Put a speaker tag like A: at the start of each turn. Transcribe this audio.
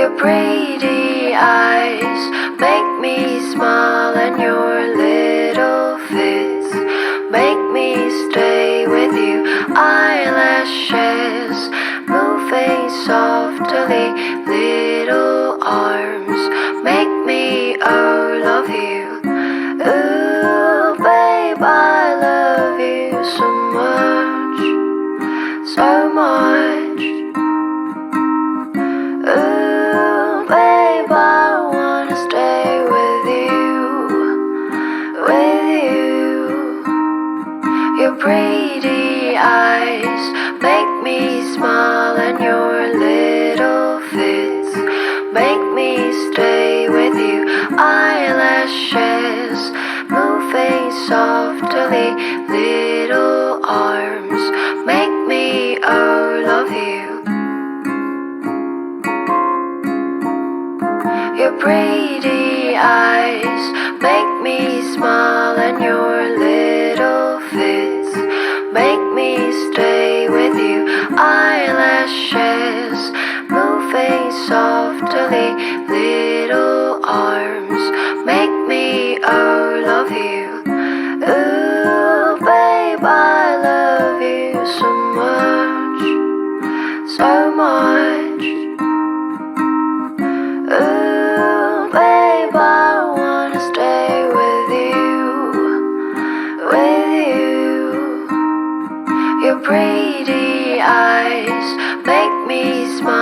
A: Your pretty eyes make me smile, and your little fits make me stay with you. Eyelashes moving softly, little arms make me love you. Ooh, babe, I love you so much, so much. Ooh, babe, I wanna stay with you. Your pretty eyes make me smile, and your little fits make me stay with you. Eyelashes moving softly, little arms make me love you. Your pretty eyes make me smile, and your little fits make me stay with you. Eyelashes moving softly, little arms make me love you. Ooh, babe, I love you so much, so much. Ooh, babe, I wanna stay with you. Your pretty eyes make me smile.